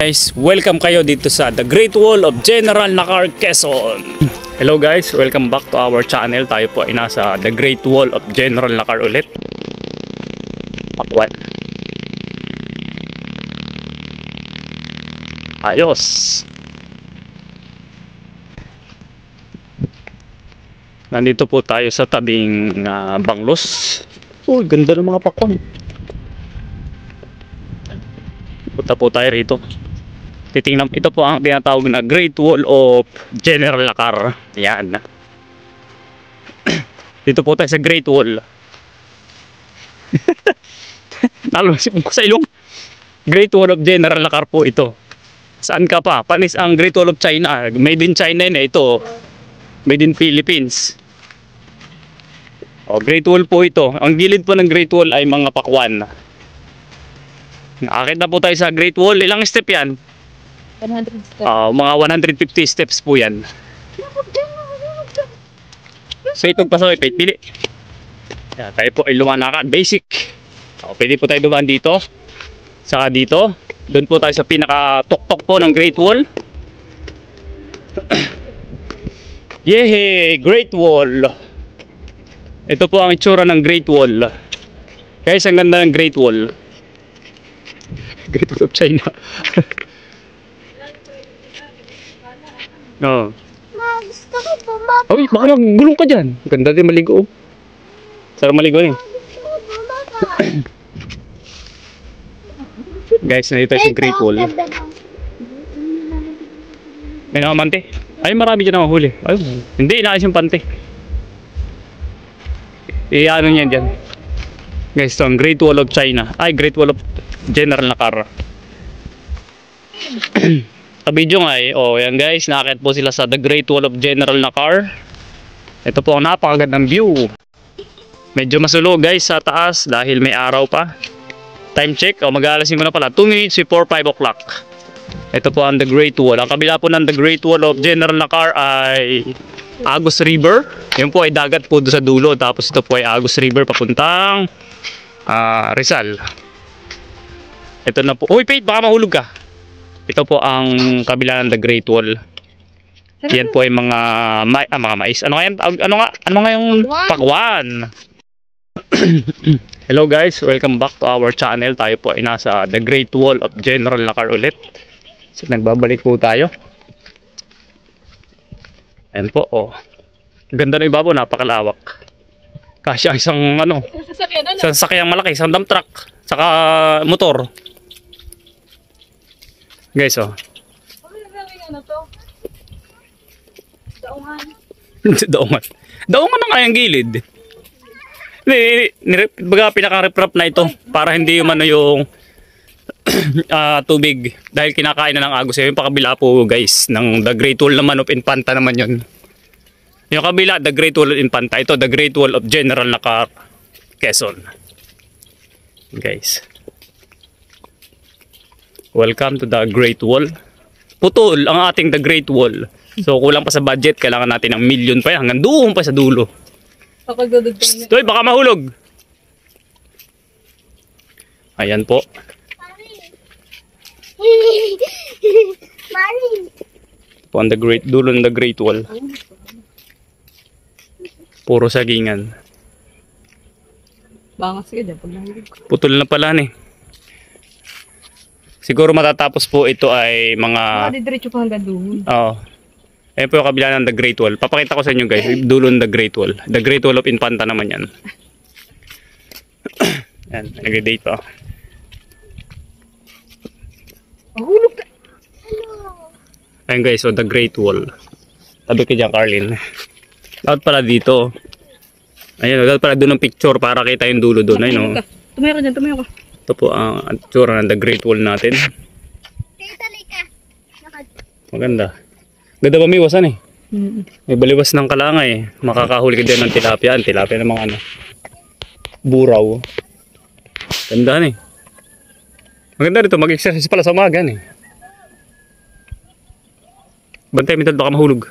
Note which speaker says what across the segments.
Speaker 1: Guys, welcome kayo dito sa The Great Wall of General Nakar, Quezon. Hello guys, welcome back to our channel. Tayo po ay nasa The Great Wall of General Nakar ulit. Pakwan. Ayos. Nandito po tayo sa tabing Banglos. Uy, ganda ng mga pakwan. Punta po tayo rito. Titingnan, ito po ang tinatawag na Great Wall of General Nakar. Yan. Dito po tayo sa Great Wall. Nalusip ko sa ilong. Great Wall of General Nakar po ito. Saan ka pa? Panis ang Great Wall of China. Made in China yun eh. Ito, made in Philippines. O, Great Wall po ito. Ang gilid po ng Great Wall ay mga pakwan. Nakakita po tayo sa Great Wall. Ilang step yan?
Speaker 2: 100 steps.
Speaker 1: Mga 150 steps po yan. So itong pasaway, pili. Yan, tayo po ay lumanakan. Basic. Pwede po tayo dumaan dito. Saka dito. Doon po tayo sa pinaka-tok-tok po ng Great Wall. Yehey! Great Wall. Ito po ang itsura ng Great Wall. Guys, ang ganda ng Great Wall. Great Wall of China. No.
Speaker 2: Ma, gusto ko bumaba.
Speaker 1: Ay, baka nagulong ka dyan. Ganda din maligo. Sarap maligo eh.
Speaker 2: Gusto ko bumaba.
Speaker 1: Guys, nandito tayo sa Great Wall. May nakamante. Ay, marami dyan nakahuli. Ay, hindi, inaayos yung pante. Ano niyan dyan. Guys, ito ang Great Wall of China. Ay, Great Wall of General Nakar. Sa video nga eh, yan guys, nakakit po sila sa The Great Wall of General Nakar. Ito po ang napakagandang view. Medyo masulog guys sa taas dahil may araw pa. Time check, mag-aalas 5 na pala, 2 minutes before 5 o'clock. Ito po ang The Great Wall. Ang kabila po ng The Great Wall of General Nakar ay Agus River. Yun po ay dagat po sa dulo. Tapos ito po ay Agus River papuntang Rizal. Ito na po. Uy, Pete, baka mahulog ka. Ito po ang kabila ng The Great Wall. Yan po ay mga mais. Ano nga yung pakwan? Hello guys, welcome back to our channel. Tayo po ay nasa The Great Wall of General Nakar ulit. So nagbabalik po tayo. Ayan po, ganda na yung ibabaw, napakalawak. Kasi isang isang sakyang malaki, isang dump truck, saka motor. Guys,
Speaker 2: Ano to? Daungan.
Speaker 1: Daungan. Daungan na nga yung gilid. Baga pinaka-reprap na ito para hindi yung yung tubig dahil kinakain na ng agos. Yung pakabila po guys ng The Great Wall naman of Infanta naman yun. Yung kabila, The Great Wall of Infanta. Ito, The Great Wall of General Nakar, Quezon. Guys, welcome to The Great Wall. Putol ang ating The Great Wall. So kulang pa sa budget, kailangan natin ng milyon pa yan, hanggang doon pa sa dulo. Toy, baka mahulog. Ayan po. Po ang dulo ng The Great Wall. Puro sagingan.
Speaker 2: Bangas ka dyan pag nahulog.
Speaker 1: Putol na pala ni. Siguro matatapos po ito ay mga
Speaker 2: Diretso pa hanggang doon.
Speaker 1: Oo. Ayan po yung kabila ng The Great Wall. Papakita ko sa inyo guys, dulo ng The Great Wall. The Great Wall of Infanta naman yan. Ayan, nag-date pa.
Speaker 2: Mahulog ka.
Speaker 1: Ayan guys, so The Great Wall. Tabi ka dyan, Carlin. Dapat pala dito. Ayan, dapat pala doon ng picture para kita yung dulo doon. Ayun,
Speaker 2: Tumayo ka dyan, tumayo ka.
Speaker 1: ito po ang tsura ng The Great Wall natin. Maganda. Ganda ba may iwasan eh. May baliwas ng kalanga eh. Makakahuli ka din ng tilapia. Tilapia ng mga buraw. Ganda eh. Maganda rito. Mag-exercise pala sa umaga eh. Bantay mitad baka mahulog.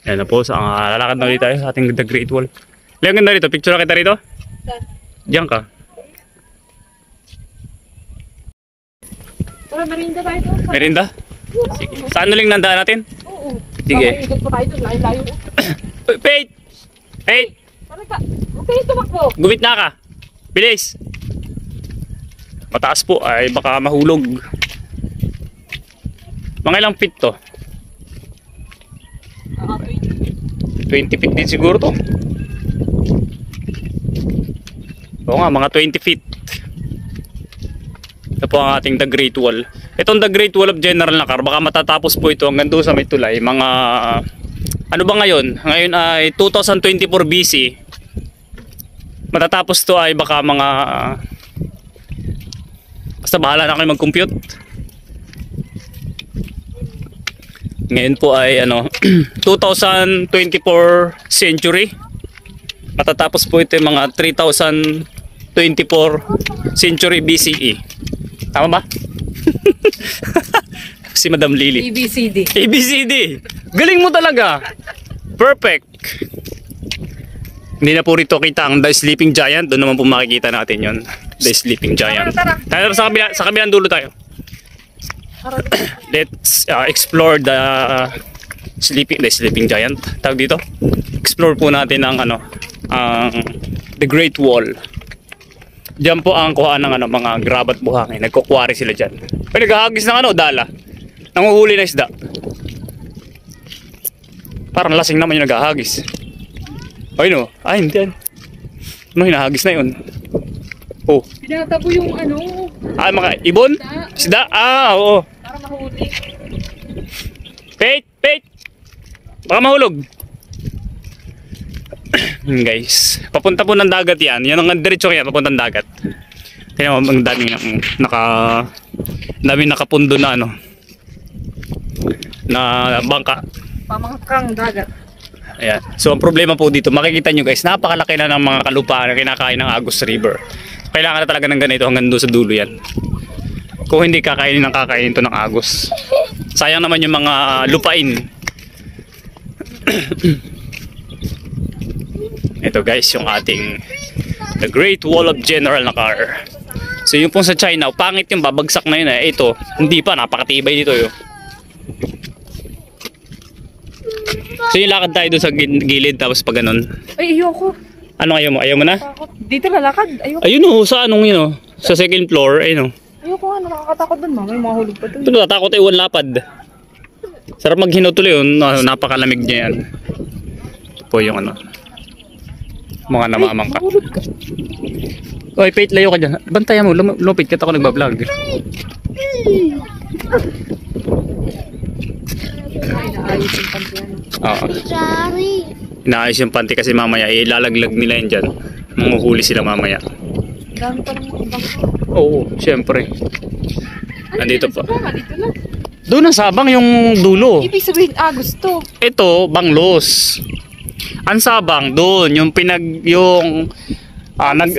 Speaker 1: Ayan na po. Lalakad na ulit tayo sa ating The Great Wall. Leon, ganda rito. Picture na kita rito. Diyan ka.
Speaker 2: Tara, merinda tayo doon.
Speaker 1: Merinda? Sige. Saan uling nandaan natin?
Speaker 2: Oo.
Speaker 1: Sige.
Speaker 2: Ikot pa tayo doon. Layo-layo.
Speaker 1: Wait! Wait!
Speaker 2: Talaga. Okay, tumakbo.
Speaker 1: Gumit na ka. Bilis! Mataas po ay baka mahulog. Mga ilang feet to? 20 feet din siguro to. Oo nga, mga 20 feet. Ito po ang ating The Great Wall. Itong The Great Wall of General Nakar, baka matatapos po ito hanggang doon sa may tulay. Mga, ano ba ngayon? Ngayon ay 2024 BC. Matatapos to ay baka mga, basta bahala na kayo mag-compute. Ngayon po ay ano, 2024 century. Matatapos po ito yung mga 3024 century BCE. Tama ba? Si Madam Lily.
Speaker 2: ABCD.
Speaker 1: ABCD. Galing mo talaga. Perfect. Hindi na po rito kita ang The Sleeping Giant. Doon naman po makikita natin yon. The Sleeping Giant. Tayo sa kabilang dulo tayo. Let's explore the Sleeping Giant. Tawag dito. Explore po natin ang The Great Wall. Diyan po ang kuhaan ng mga grab at buhangin. Nagkukwari sila dyan. Ay, naghahagis ng dala. Nanguhuli na isda. Parang lasing naman yung naghahagis. Ay no. Ay hindi yan. Ano hinahagis na yun? Oh.
Speaker 2: Pinatabo yung
Speaker 1: Mga ibon? Isda? Oo.
Speaker 2: para mahuli.
Speaker 1: Wait! Baka mahulog. Guys, papunta po ng dagat yan. Yan ang diretso kaya papuntang dagat. Kaya ang daming nakapundo na na bangka.
Speaker 2: Pamangkang dagat.
Speaker 1: Ayan. So ang problema po dito, makikita nyo guys, napakalaki na ng mga kalupaan na kinakain ng Agus River. Kailangan na talaga ng ganito hanggang doon sa dulo yan. Kung hindi kakainin to ng Agus. Sayang naman yung mga lupain. Ito guys, yung ating The Great Wall of General Nakar. So yung pong sa China, pangit yung babagsak na yun eh. Ito, hindi pa, napakatibay dito yun. So yung lakad tayo doon sa gilid, tapos pag ganun.
Speaker 2: Ay, ayoko.
Speaker 1: Ano ayaw mo? Ayaw mo na?
Speaker 2: Takot. Dito lalakad. Ayoko.
Speaker 1: Ayun o, sa anong yun o? Sa second floor, ayun o.
Speaker 2: Ayoko nga, nakakatakot doon. May mahulog pa doon.
Speaker 1: Ito natatakot ay lapad. Sarap maghinaw tuloy yun, napakalamig niya yan. Ito po yung mga namamangka.
Speaker 2: Mahulog ka.
Speaker 1: Oy, Pate, layo ka dyan. Bantayan mo, lumapit ka ako nagbablog.
Speaker 2: Inaayos yung pantiyan.
Speaker 1: Oo. Inaayos yung panty kasi mamaya ilalaglag nila yun dyan. Manguhuli sila mamaya.
Speaker 2: Dami pa ng mga bangka.
Speaker 1: Oo, syempre. Nandito pa.
Speaker 2: Dito lang.
Speaker 1: Doon ang sabang yung dulo.
Speaker 2: Ibig sabihin, gusto.
Speaker 1: Ito, Banglos. Ang sabang doon, yung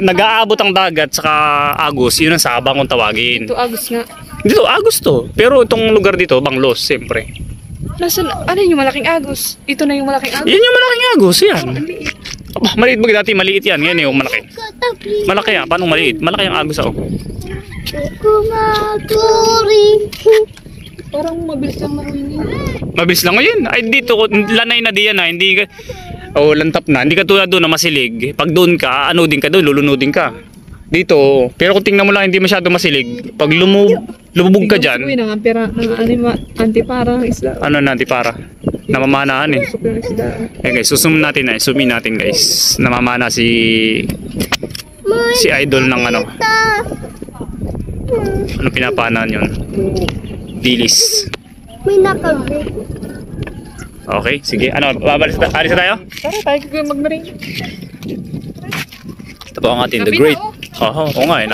Speaker 1: nag-aabot ang dagat saka Agus, yun ang sabang kung tawagin.
Speaker 2: Ito, Agus nga.
Speaker 1: Dito, Agus to. Pero itong lugar dito, Banglos, siyempre.
Speaker 2: Nasaan, ano yung malaking Agus? Ito na yung malaking Agus?
Speaker 1: Yan yung malaking Agus, yan.
Speaker 2: Ang liit.
Speaker 1: Aba, maliit ba dati? Maliit yan. Yan yung malaki. Malaki yan. Paano maliit? Malaki ang Agus ako.
Speaker 2: Parang mabilis lang maruin yun.
Speaker 1: Mabilis lang ngayon. Ay, dito, lanay na diyan na. Hindi ka, lantap na. Hindi ka tulad doon na masilig. Pag doon ka, din ka doon, lulunodin ka. Dito, pero kung tingnan mo lang, hindi masyado masilig. Pag lumubog ka dyan,
Speaker 2: Uy, antiparang isda.
Speaker 1: ano na, antipara? Namamanahan eh.
Speaker 2: Usok yung isda.
Speaker 1: Eh guys, susum natin zoomin natin guys. Namamana si idol ng ano pinapanaan yun? Dilis. Okay, sige. Alis na tayo?
Speaker 2: Tara, tayo kayo magmaring.
Speaker 1: Ito po ang ating The Great. Oo nga eh.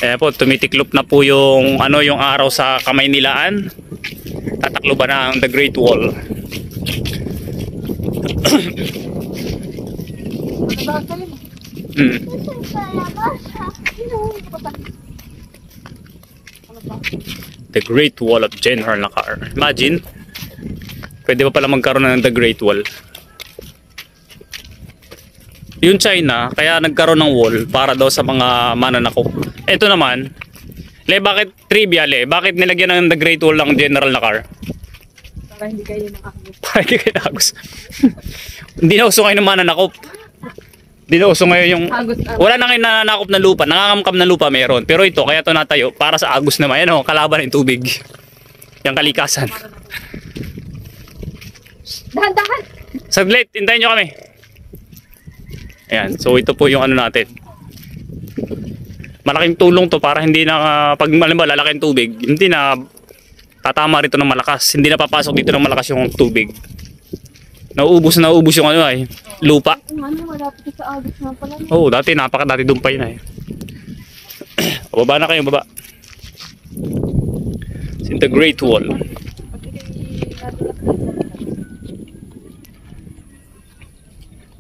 Speaker 1: Ayan po, tumitiklop na po yung araw sa kamay nilaan. Tataklo ba na ang The Great Wall? The Great Wall of General Nakar. Imagine, pwede pa pala magkaroon ng The Great Wall. Yung China, kaya nagkaroon ng wall para daw sa mga mananakop. Ito naman, Le, bakit trivia, Le? Bakit nilagyan ng the Great Wall ng general na car?
Speaker 2: Para hindi kayo nakakagos.
Speaker 1: Para hindi kayo nakagos. Hindi na uso ngayon ng mananakop. Hindi na uso ngayon yung... Wala na kayo nananakop na lupa. Nangangamkam na lupa meron. Pero ito, kaya ito natayo para sa agos naman. Yan o, kalaban ng tubig. Yung kalikasan.
Speaker 2: Dahan-dahan!
Speaker 1: Saglit, hintayin nyo kami. Ayan, so ito po yung ano natin. Malaking tulong to para hindi na pag malimba lalaki ang tubig, hindi na tatama rito ng malakas, hindi na papasok dito ng malakas yung tubig. Nauubos yung ano ay lupa.
Speaker 2: Ano, malapit sa agos nga pala.
Speaker 1: Oo, dati napakadati doon pa yun ay. O, baba na kayo, baba. It's the Great Wall.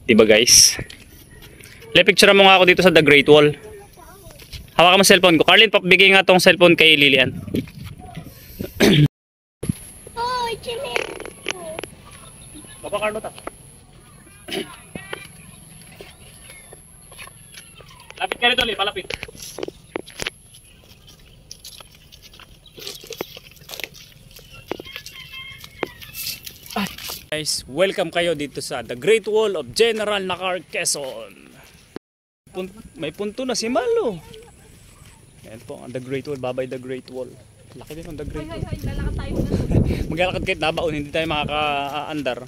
Speaker 1: Diba guys? Le, picture mo nga ako dito sa the Great Wall. Hawakan mo cellphone ko. Carlin, bigay nga tong cellphone kay Lilian.
Speaker 3: Oh, chile.
Speaker 1: Baba, Carlota. Lapit ka rito, Li. Palapit. Guys, welcome kayo dito sa the Great Wall of General Nakar, Quezon. May punto na si Malo. Ayan po, ang the Great Wall, babay the Great Wall. Laki din ang the Great Wall.
Speaker 2: Lalakad tayo.
Speaker 1: Maglalakad kahit nabaon, hindi tayo makaka-andar.